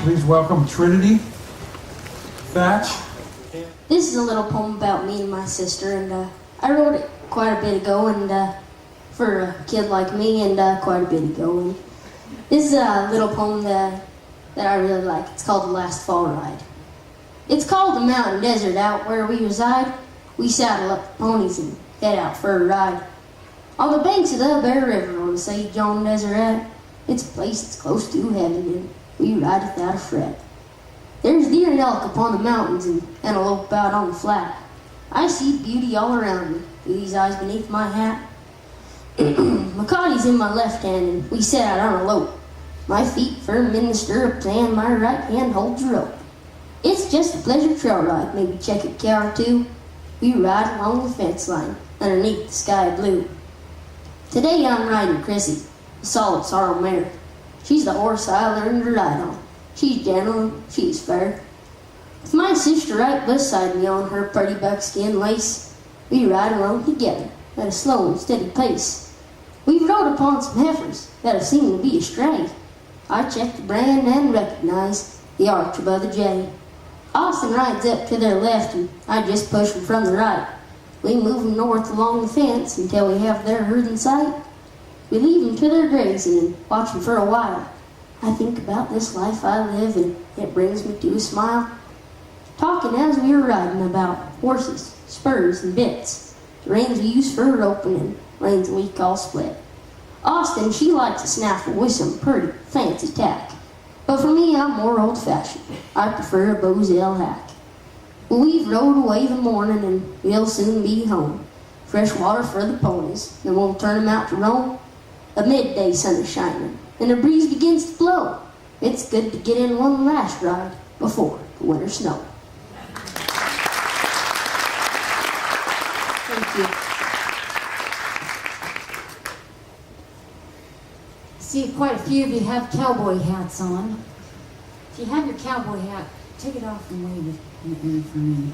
Please welcome Trinity, Thatch. This is a little poem about me and my sister, and I wrote it quite a bit ago, and for a kid like me, and quite a bit ago. And this is a little poem that I really like. It's called The Last Fall Ride. It's called the mountain desert out where we reside. We saddle up the ponies and head out for a ride. On the banks of the Bear River on the St. John Deseret, it's a place that's close to heaven, and we ride without a fret. There's deer and elk upon the mountains and antelope out on the flat. I see beauty all around me through these eyes beneath my hat. McCarty's in my left hand and we set out on a lope. My feet firm in the stirrups and my right hand holds the rope. It's just a pleasure trail ride, maybe check a cow or two. We ride along the fence line underneath the sky blue. Today I'm riding Chrissy, a solid sorrel mare. She's the horse I learned to ride on. She's gentle and she's fair. With my sister right beside me on her pretty buckskin lace, we ride along together at a slow and steady pace. We've rode upon some heifers that have seemed to be astray. I check the brand and recognize the arch above the J. Austin rides up to their left and I just push them from the right. We move them north along the fence until we have their herd in sight. We leave them to their grazing and watch them for a while. I think about this life I live and it brings me to a smile. Talking as we were riding about horses, spurs, and bits. The reins we use for roping and reins we call split. Austin, she likes a snaffle with some pretty fancy tack. But for me, I'm more old-fashioned. I prefer a Bozell hack. Well, we've rode away the morning and we'll soon be home. Fresh water for the ponies, then we'll turn them out to roam. A midday sun is shining and the breeze begins to blow. It's good to get in one last ride before the winter snow. Thank you. See, quite a few of you have cowboy hats on. If you have your cowboy hat, take it off and wave it in the air for me.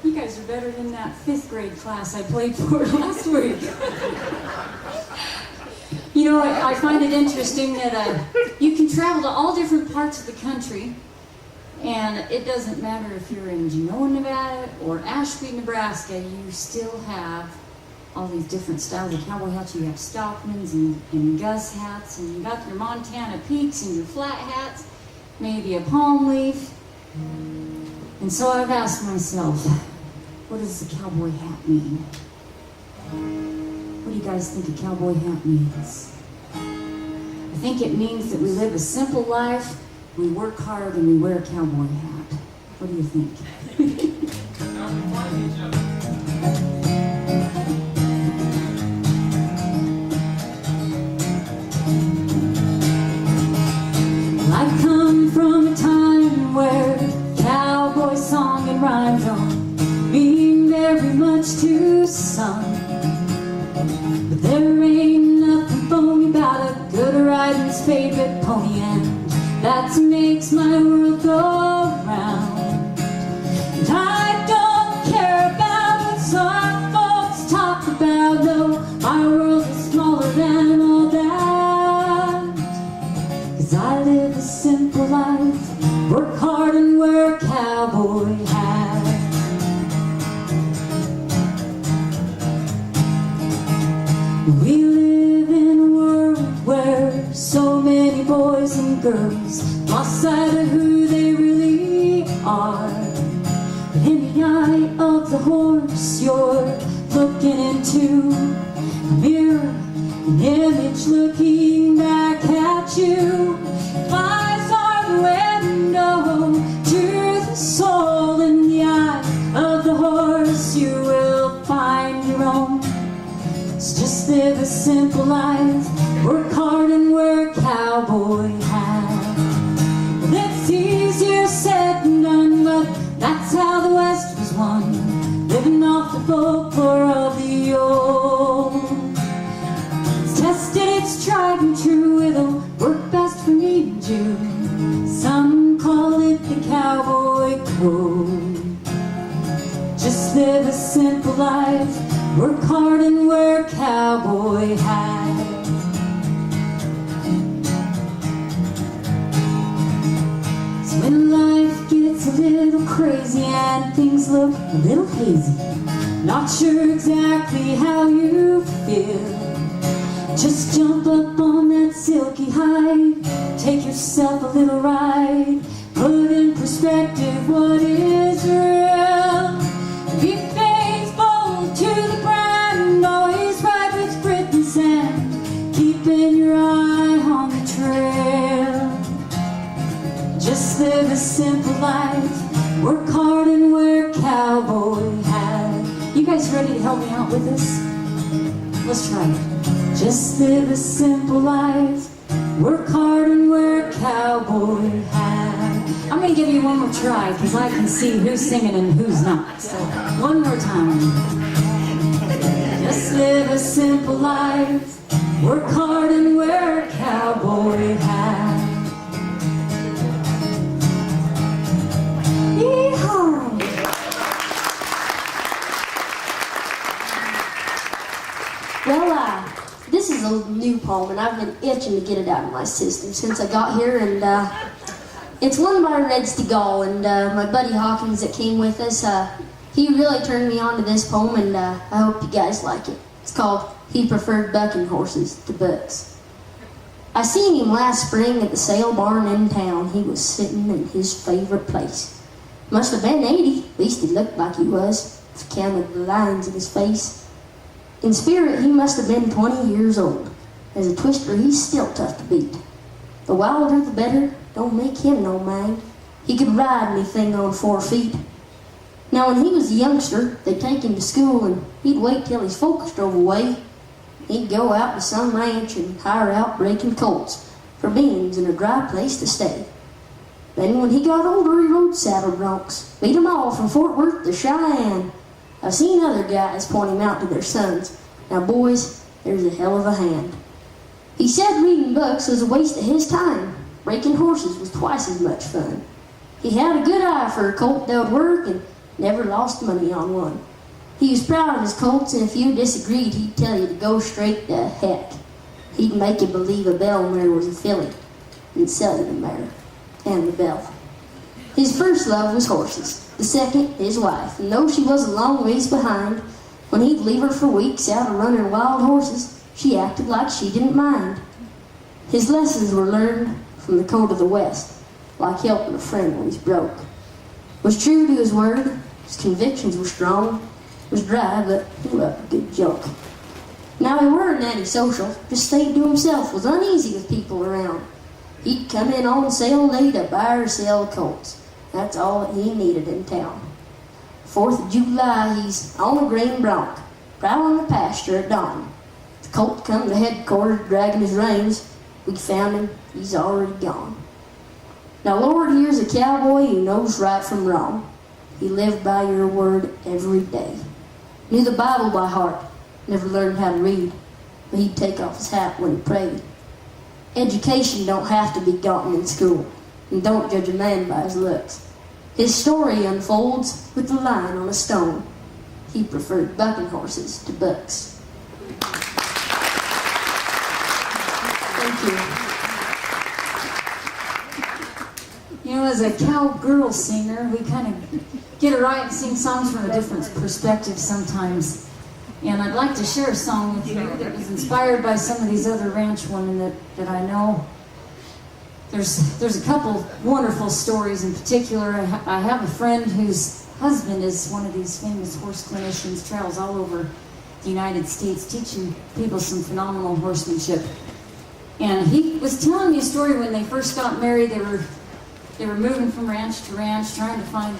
You guys are better than that 5th grade class I played for last week. You know, I find it interesting that you can travel to all different parts of the country, and it doesn't matter if you're in Genoa, Nevada, or Ashby, Nebraska, you still have all these different styles of cowboy hats. You have Stockmans and Gus hats, and you got your Montana Peaks and your flat hats, maybe a palm leaf. And so I've asked myself, what does the cowboy hat mean? What do you guys think a cowboy hat means? I think it means that we live a simple life, we work hard, and we wear a cowboy hat. What do you think? I come from a time where cowboy song and rhyme don't mean very much to some. But there ain't nothing phony about a good rider's favorite pony, and that makes my world go round. And I don't care about what some folks talk about, no, my world is smaller than all that. 'Cause I live a simple life, work hard and wear a cowboy hat. We live in a world where so many boys and girls lost sight of who they really are. But in the eye of the horse, you're looking into a mirror, an image looking back at you. Eyes are the window to the soul. In the eye of the horse, you will find your own. So just live a simple life, work hard and wear a cowboy hat. And it's easier said than done, but that's how the West was won, living off the folklore of the old. It's tested, it's tried and true, it'll work best for me and you. Some call it the cowboy code. Just live a simple life, work hard and wear a cowboy hat. crazy and things look a little hazy. Not sure exactly how you feel. Just jump up on that silky hide, take yourself a little ride, put in perspective what is real. Be faithful to the brand, always ride with grit and sand, keeping your eye on the trail. Just live a simple life, work hard and wear cowboy hat. You guys ready to help me out with this? Let's try it. Just live a simple life, work hard and wear a cowboy hat. I'm gonna give you one more try because I can see who's singing and who's not. So one more time. Just live a simple life, work hard and wear a cowboy hat. Yeehaw! Well, this is a new poem, and I've been itching to get it out of my system since I got here, and it's one by Reds to Gall, and my buddy Hawkins that came with us, he really turned me on to this poem, and I hope you guys like it. It's called He Preferred Bucking Horses to Books. I seen him last spring at the sale barn in town. He was sitting in his favorite place. Must have been 80, at least he looked like he was, if you counted the lines in his face. In spirit, he must have been 20 years old. As a twister, he's still tough to beat. The wilder, the better, don't make him no mind. He could ride anything on 4 feet. Now, when he was a youngster, they'd take him to school, and he'd wait till his folks drove away. He'd go out to some ranch and hire out breaking colts for beans and a dry place to stay. Then, when he got older, he rode saddle broncs, beat 'em all from Fort Worth to Cheyenne. I've seen other guys point him out to their sons. Now, boys, there's a hell of a hand. He said reading books was a waste of his time. Breaking horses was twice as much fun. He had a good eye for a colt that would work and never lost money on one. He was proud of his colts, and if you disagreed, he'd tell you to go straight to heck. He'd make you believe a bell mare was a filly and sell you the mare and the bell. His first love was horses. The second, his wife, and though she was a long ways behind, when he'd leave her for weeks out a running wild horses, she acted like she didn't mind. His lessons were learned from the cold of the West, like helping a friend when he's broke. Was true to his word, his convictions were strong, was dry, but he loved a good joke. Now he weren't antisocial, just stayed to himself, was uneasy with people around. He'd come in on sale day to buy or sell colts. That's all that he needed in town. 4th of July, he's on a green bronc, prowling the pasture at dawn. The colt come to headquarters dragging his reins. We found him, he's already gone. Now, Lord, here's a cowboy who knows right from wrong. He lived by your word every day. Knew the Bible by heart, never learned how to read, but he'd take off his hat when he prayed. Education don't have to be gotten in school, and don't judge a man by his looks. His story unfolds with a line on a stone. He preferred bucking horses to books. Thank you. You know, as a cowgirl singer, we kind of get it right and sing songs from a different perspective sometimes. And I'd like to share a song with you that was inspired by some of these other ranch women that I know. There's a couple wonderful stories in particular. I have a friend whose husband is one of these famous horse clinicians, travels all over the United States teaching people some phenomenal horsemanship. And he was telling me a story when they first got married. They were moving from ranch to ranch, trying to find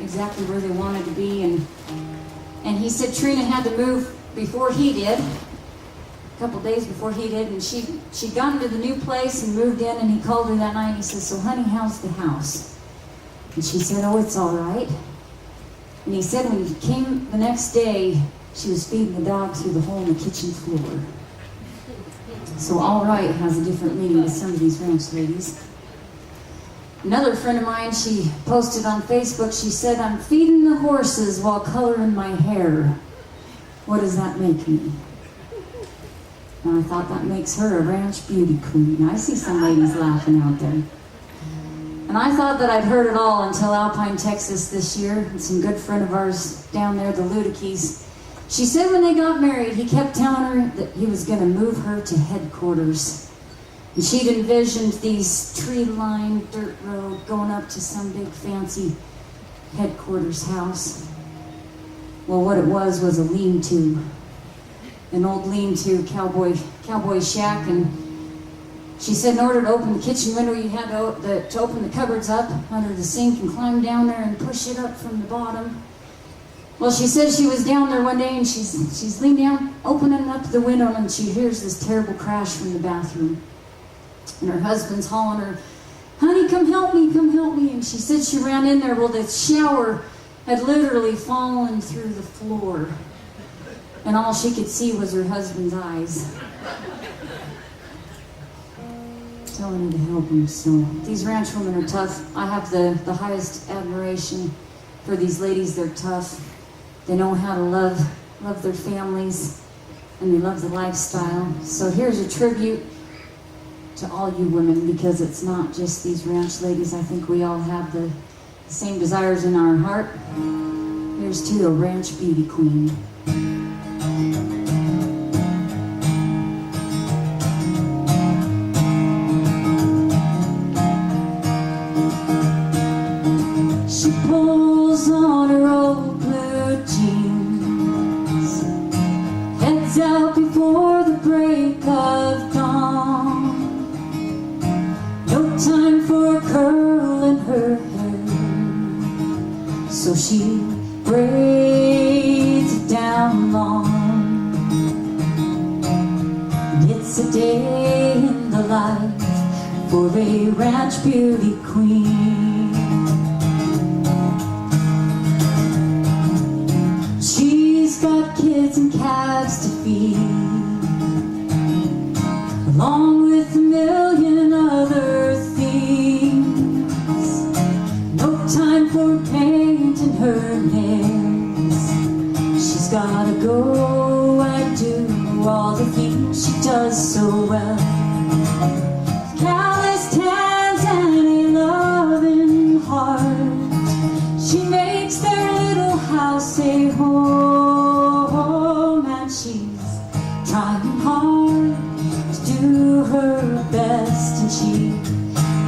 exactly where they wanted to be. And he said Trina had to move before he did, a couple days before he did, and she'd gotten to the new place and moved in, and he called her that night and he said, "So honey, how's the house?" And she said, "Oh, it's all right." And he said when he came the next day, she was feeding the dog through the hole in the kitchen floor. So all right has a different meaning to some of these ranch ladies. Another friend of mine, she posted on Facebook, she said, "I'm feeding the horses while coloring my hair. What does that make me?" And I thought that makes her a ranch beauty queen. I see some ladies laughing out there. And And I thought that I'd heard it all until Alpine, Texas this year, and some good friend of ours down there, the Ludickeys. She said when they got married, he kept telling her that he was going to move her to headquarters. And she'd envisioned these tree-lined dirt road going up to some big fancy headquarters house. Well, what it was a lean-to. An old lean-to cowboy shack. And she said in order to open the kitchen window, you had to open the cupboards up under the sink and climb down there and push it up from the bottom. Well, she said she was down there one day and she's leaned down, opening up the window, and she hears this terrible crash from the bathroom. And her husband's hollering her, "Honey, come help me, come help me." And she said she ran in there. Well, the shower had literally fallen through the floor. And all she could see was her husband's eyes. Telling her to help him. So these ranch women are tough. I have the highest admiration for these ladies. They're tough. They know how to love their families, and they love the lifestyle. So here's a tribute to all you women, because it's not just these ranch ladies. I think we all have the same desires in our heart. Here's to a ranch beauty queen. She pulls on her old blue jeans, heads out before the break of dawn. No time for a curl in her hair, so she braids it down long. And it's a day in the life for a ranch beauty queen. She's got kids and calves to feed, along with a million other things. No time for painting her nails. She's gotta go and do all the things she does so well. Calloused hands and a loving heart, she makes their little house a home. And she's trying hard to do her best, and she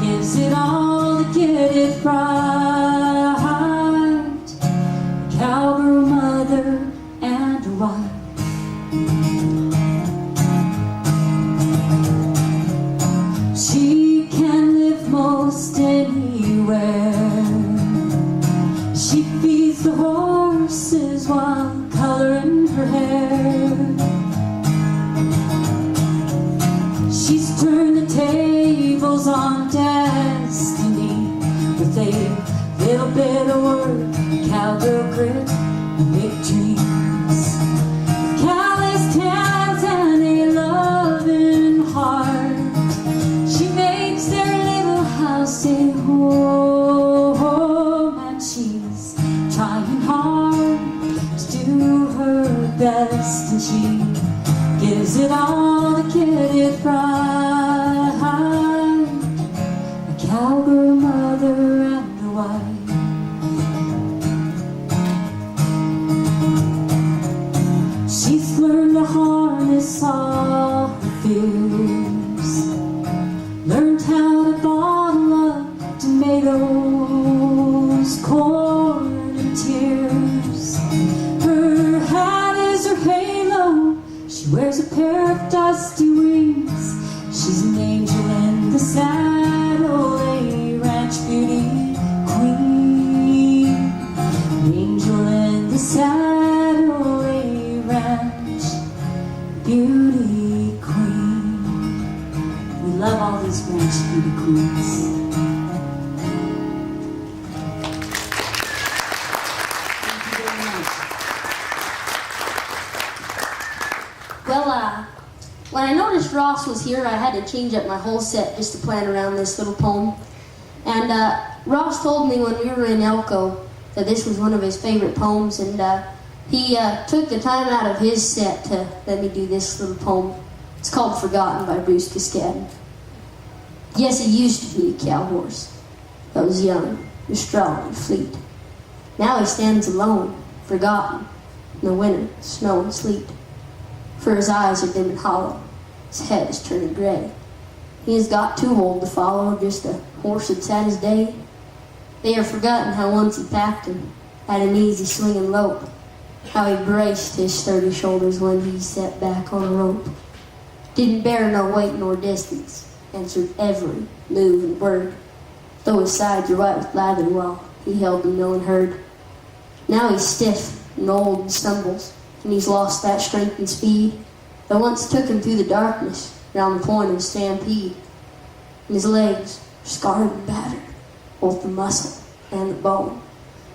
gives it all to get it right. A cowgirl mother and a wife. She can live most anywhere. She feeds the horses while coloring her hair. She's turned the tables on destiny with a little bit of work, cowgirl grit, and big dreams. Calloused hands and a loving heart, she makes their little house a home. And she's trying hard to do her best, and she gives it all to get it right. A cowgirl mother and a wife. She's learned to harness all her fears, learned how to bottle up tomatoes, corn, and tears. Her hat is her halo. She wears a pair of dusty wings. She's an angel in the saddle, a ranch beauty queen. An angel in the saddle, a ranch beauty queen. We love all these ranch beauty queens. Thank you very much. Well, when I noticed Ross was here, I had to change up my whole set just to plan around this little poem. And Ross told me when we were in Elko that this was one of his favorite poems, and he took the time out of his set to let me do this little poem. It's called Forgotten by Bruce Cascade. Yes, he used to be a cow horse. that was young, strong, and fleet. Now he stands alone, forgotten, in the winter, snow and sleet. For his eyes are dim and hollow, his head is turning gray. He has got too old to follow just a horse that's had his day. They have forgotten how once he packed him, had an easy swinging lope, how he braced his sturdy shoulders when he sat back on a rope. Didn't bear no weight nor distance, answered every move and word, though his sides were white with lather while he held them no one heard. Now he's stiff and old and stumbles, and he's lost that strength and speed that once took him through the darkness round the point of a stampede. And his legs are scarred and battered, both the muscle and the bone.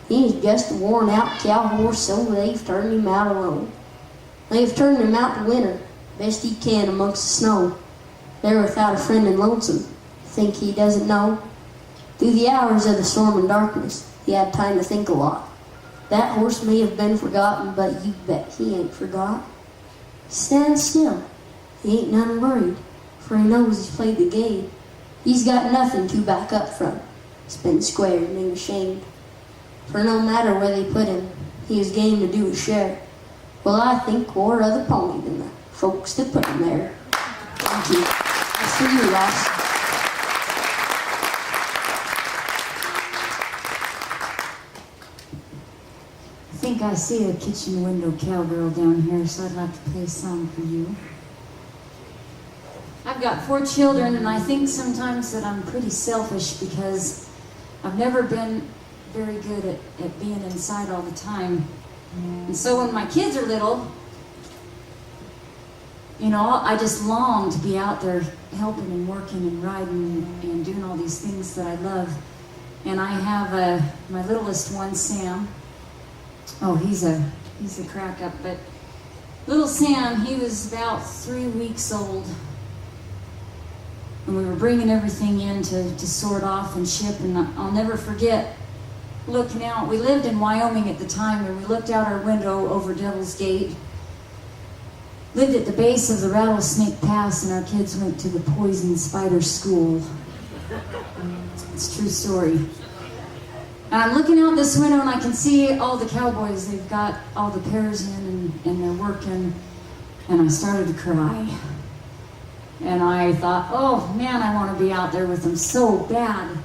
He's just a worn-out cow horse, so they've turned him out alone. They've turned him out to winter, best he can amongst the snow. There without a friend and lonesome, think he doesn't know. Through the hours of the storm and darkness, he had time to think a lot. That horse may have been forgotten, but you bet he ain't forgot. Stand still, he ain't none worried, for he knows he's played the game. He's got nothing to back up from. He's been squared and ain't ashamed. For no matter where they put him, he is game to do his share. Well, I think more of the pony than the folks that put him there. Thank you. That's for you, Ross. I think I see a kitchen window cowgirl down here, so I'd like to play a song for you. I've got 4 children, and I think sometimes that I'm pretty selfish because I've never been very good at being inside all the time. And so when my kids are little, you know, I just long to be out there helping and working and riding and doing all these things that I love. And I have my littlest one, Sam. Oh, he's a crack up, but little Sam, he was about 3 weeks old. And we were bringing everything in to sort off and ship, and I'll never forget looking out. We lived in Wyoming at the time, and we looked out our window over Devil's Gate. Lived at the base of the Rattlesnake Pass, and our kids went to the Poison Spider School. It's a true story. And I'm looking out this window, and I can see all the cowboys. They've got all the pairs in, and they're working, and I started to cry. And I thought, oh man, I want to be out there with them so bad.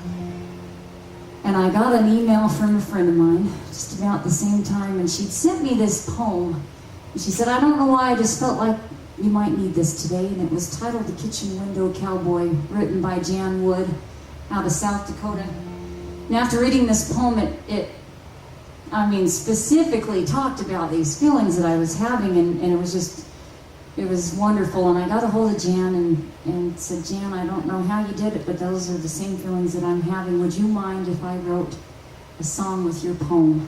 And I got an email from a friend of mine just about the same time, and she'd sent me this poem. And she said, I don't know why, I just felt like you might need this today. And it was titled The Kitchen Window Cowboy, written by Jan Wood out of South Dakota. And after reading this poem, it specifically talked about these feelings that I was having, and it was wonderful. And I got a hold of Jan and said, Jan, I don't know how you did it, but those are the same feelings that I'm having. Would you mind if I wrote a song with your poem?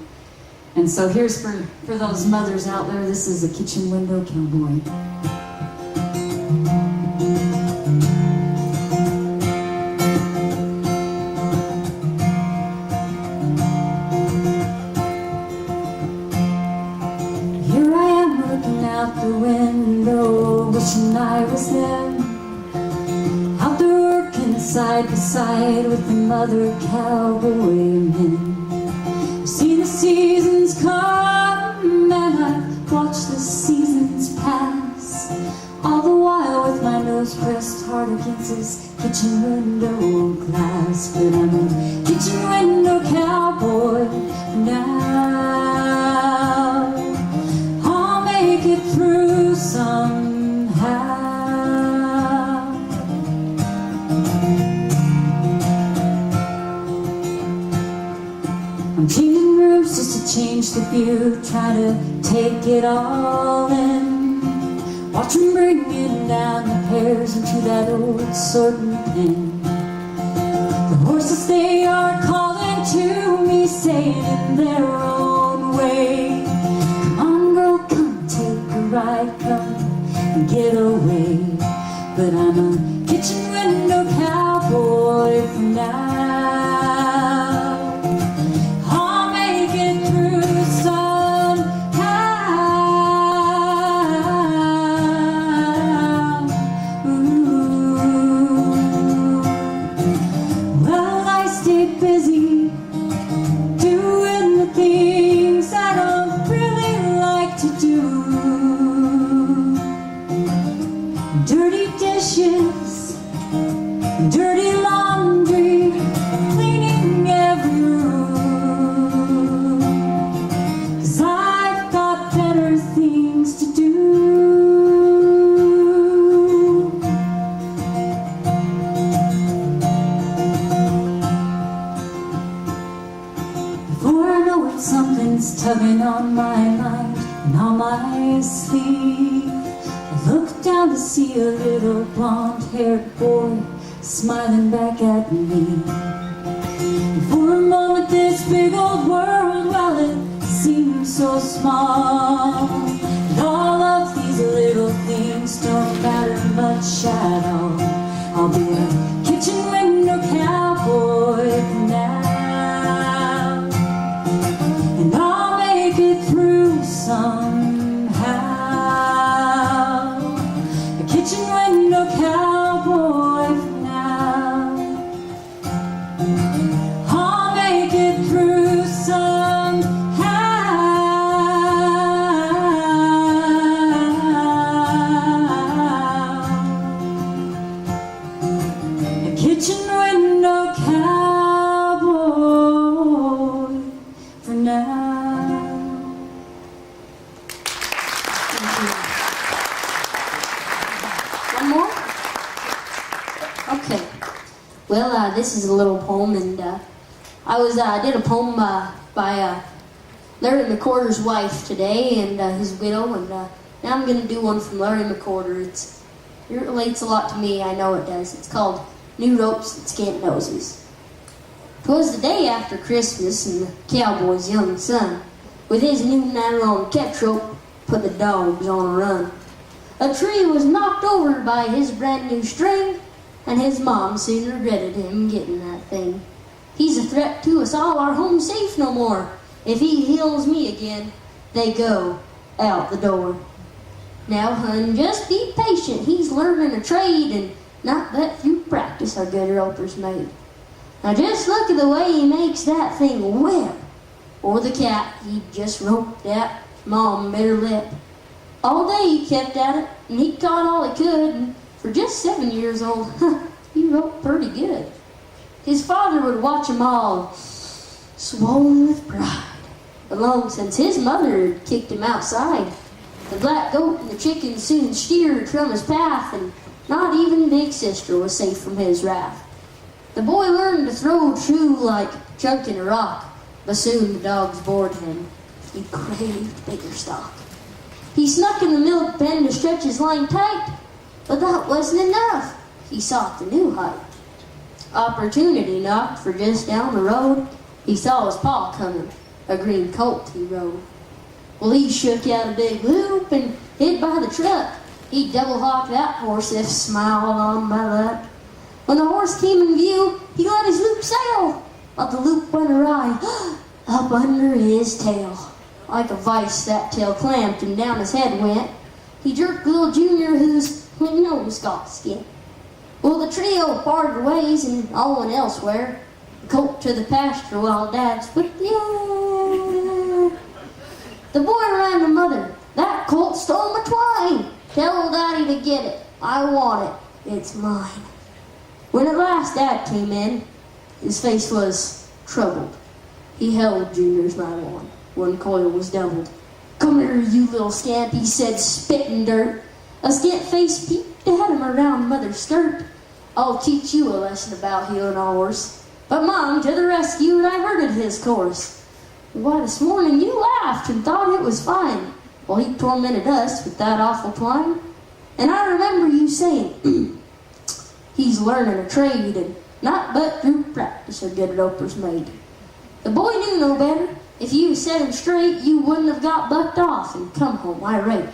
And so here's for those mothers out there, this is A Kitchen Window Cowboy. Here I am looking out the window, wishing I was them, out there working side by side with the mother cowboy men. See the seasons come, and I've watched the seasons pass, all the while with my nose pressed hard against this kitchen window glass. But I'm a kitchen window cowboy now. I'll make it through somehow. I'm changing rooms just to change the view, try to take it all in. Watch them bringing down the pears into that old sorting pen. The horses, they are calling to me, saying in their own way, come on girl, come take a ride, come and get away. But I'm a kitchen window cowboy for now. Busy dirty dishes, dirty laundry, cleaning every room. 'Cause I've got better things to do. Before I know it, something's tugging on my mind and on my sleeve. I look down to see a little blonde-haired boy smiling back at me. And for a moment this big old world, well, it seemed so small. But all of these little things don't matter much at all. I'll be a kitchen window cowboy now, and I'll make it through somehow. A kitchen window cowboy for now. I'll make it through somehow. A kitchen window cowboy for now. One more? Okay. Well, this is a little poem, and I did a poem by Larry McCorder's wife today, and his widow, and now I'm going to do one from Larry McCorder. It relates a lot to me, I know it does. It's called New Ropes and Scant Noses. 'Twas the day after Christmas, and the cowboy's young son, with his new nylon catch rope, put the dogs on a run. A tree was knocked over by his brand new string, and his mom soon regretted him getting that thing. He's a threat to us all, our home safe no more. If he heals me again, they go out the door. Now, hun, just be patient. He's learning a trade, and not but through practice are good ropers made. Now just look at the way he makes that thing web. Or the cat he just roped at, Mom bit her lip. All day he kept at it, and he caught all he could, and for just 7 years old, he roped pretty good. His father would watch him all, swollen with pride. But long since his mother had kicked him outside, the black goat and the chickens soon steered from his path, and not even Big Sister was safe from his wrath. The boy learned to throw true like chunking a rock, but soon the dogs bored him. He craved bigger stock. He snuck in the milk pen to stretch his line tight, but that wasn't enough. He sought the new height. Opportunity knocked, for just down the road, he saw his paw coming, a green colt he rode. Well, he shook out a big loop and hid by the truck. He'd double-hawk that horse if smiled on my luck. When the horse came in view, he let his loop sail, but the loop went awry, up under his tail. Like a vice, that tail clamped and down his head went. He jerked little Junior, whose nose got skin. Well, the trio parted ways and all went elsewhere. The colt to the pasture while Dad split the air. The boy ran to Mother. That colt stole my twine. Tell Daddy to get it. I want it. It's mine. When at last Dad came in, his face was troubled. He held Junior's nylon. One coil was doubled. "Come here, you little scamp," he said, spitting dirt. A scant face peeped at him around Mother's skirt. "I'll teach you a lesson about healing a horse." But Mom to the rescue diverted his course. "Why, this morning you laughed and thought it was fine, while he tormented us with that awful twine. And I remember you saying, he's learning a trade, and not but through practice are good ropers made." The boy knew no better. If you set him straight, you wouldn't have got bucked off and come home irate.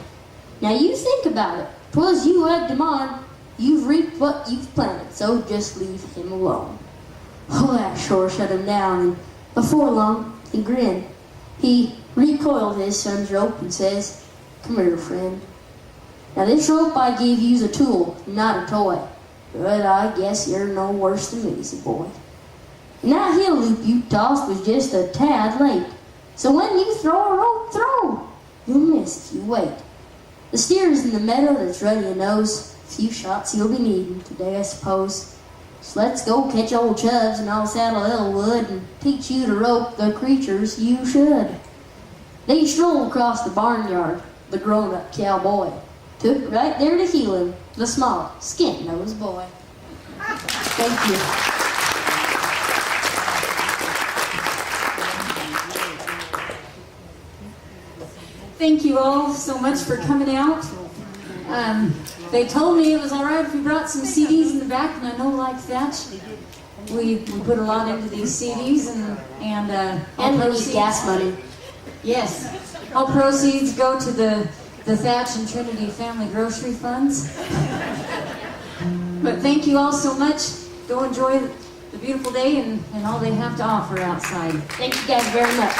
Now you think about it. 'Twas you egged him on. You've reaped what you've planted, so just leave him alone. Oh, that sure shut him down, and before long, he grinned. He recoiled his son's rope and says, "Come here, friend. Now this rope I gave you's a tool, not a toy. But I guess you're no worse than me," said boy. "And that heel loop you tossed was just a tad late. So when you throw a rope, throw. You'll miss if you wait. The steer's in the meadow that's ruddy and nose. A few shots you'll be needing today, I suppose. So let's go catch old Chubbs and I'll saddle Elwood and teach you to rope the creatures you should. They strolled across the barnyard, the grown-up cowboy took it right there to heal him, the small, skin-nosed boy. Thank you. Thank you all so much for coming out. They told me it was all right if we brought some CDs in the back, and I know, like Thatch, we put a lot into these CDs, and we need gas money. Yes, all proceeds go to the Thatch and Trinity Family Grocery Funds. But thank you all so much. Go enjoy the beautiful day and all they have to offer outside. Thank you guys very much.